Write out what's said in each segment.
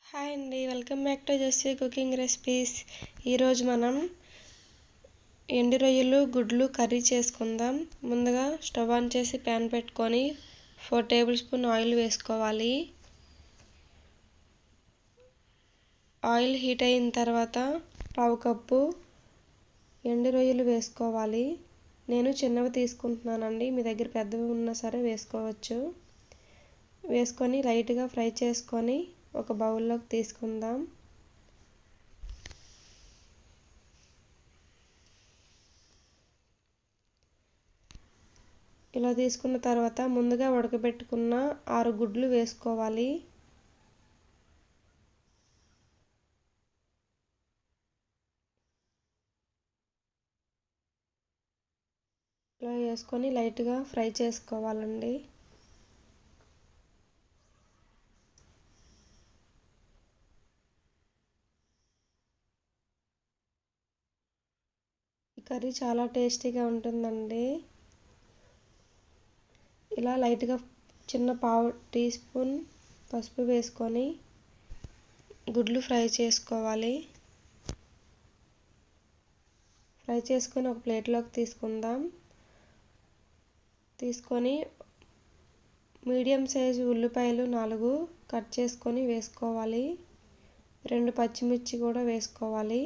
Hi అండి, welcome back to Jasvi cooking recipes. ఈరోజు మనం ఎండు రొయ్యలు గుడ్లు కర్రీ చేసుకుందాం. ముందుగా స్టవ్ ఆన్ చేసి ప్యాన్ పెట్టుకొని 4 టేబుల్ స్పూన్ ఆయిల్ వేసుకోవాలి. ఆయిల్ హీట్ అయిన తర్వాత 1/2 కప్పు ఎండు రొయ్యలు వేసుకోవాలి. నేను చిన్నవి తీసుకుంటున్నానండి, మీ దగ్గర పెద్దవి ఉన్నా సరే వేసుకోవచ్చు. వేసుకొని లైట్గా ఫ్రై చేసుకొని ఒక బౌల్లోకి తీసుకుందాం. ఇలా తీసుకున్న తర్వాత ముందుగా ఉడకబెట్టుకున్న 6 గుడ్లు వేసుకోవాలి. ఇలా వేసుకొని లైట్గా ఫ్రై చేసుకోవాలండి. ఈ కర్రీ చాలా టేస్టీగా ఉంటుందండి. ఇలా లైట్గా చిన్న 1/2 టీ స్పూన్ పసుపు వేసుకొని గుడ్లు ఫ్రై చేసుకోవాలి. ఫ్రై చేసుకొని ఒక ప్లేట్లోకి తీసుకుందాం. తీసుకొని మీడియం సైజు ఉల్లిపాయలు 4 కట్ చేసుకొని వేసుకోవాలి. 2 పచ్చిమిర్చి కూడా వేసుకోవాలి.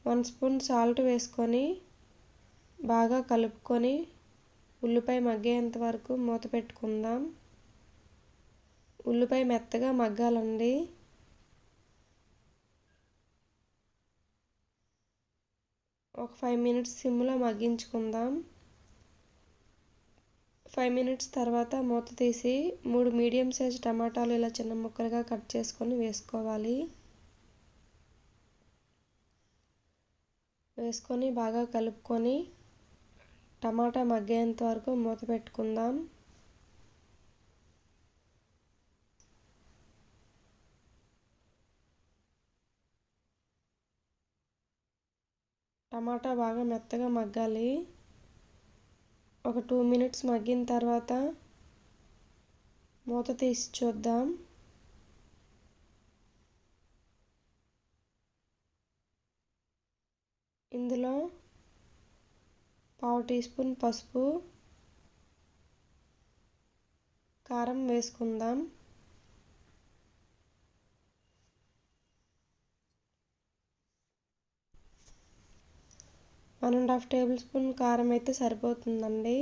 1 స్పూన్ సాల్ట్ వేసుకొని బాగా కలుపుకొని ఉల్లిపాయ మగ్గేంత వరకు మూత పెట్టుకుందాం. ఉల్లిపాయ మెత్తగా మగ్గాలండి. ఒక 5 మినిట్స్ సిమ్లో మగ్గించుకుందాం. 5 మినిట్స్ తర్వాత మూత తీసి 3 మీడియం సైజ్ టమాటాలు ఇలా చిన్న ముక్కలుగా కట్ చేసుకొని వేసుకోవాలి. వేసుకొని బాగా కలుపుకొని టమాటా మగ్గేంత వరకు మూత పెట్టుకుందాం. టమాటా బాగా మెత్తగా మగ్గాలి. ఒక 2 మినిట్స్ మగ్గిన తర్వాత మూత తీసి చూద్దాం. ఇందులో 1/2 టీ స్పూన్ పసుపు, కారం వేసుకుందాం. 1½ టేబుల్ స్పూన్ కారం అయితే సరిపోతుందండి.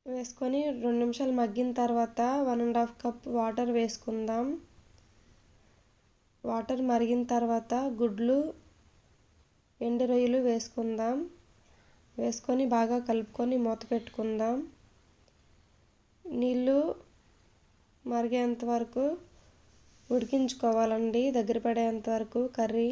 వేసుకొని 2 నిమిషాలు మగ్గిన తర్వాత 1½ కప్ వాటర్ వేసుకుందాం. వాటర్ మరిగిన తర్వాత గుడ్లు, ఎండు రొయ్యలు వేసుకుందాం. వేసుకొని బాగా కలుపుకొని మూత పెట్టుకుందాం. నీళ్ళు మరిగేంత వరకు ఉడికించుకోవాలండి, దగ్గర పడేంత వరకు కర్రీ.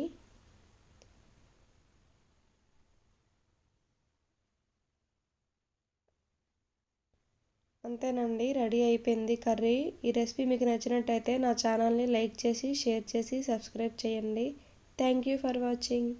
అంతేనండి, రెడీ అయిపోయింది కర్రీ. ఈ రెసిపీ మీకు నచ్చినట్టయితే నా ఛానల్ని లైక్ చేసి, షేర్ చేసి, సబ్స్క్రైబ్ చేయండి. Thank you for watching.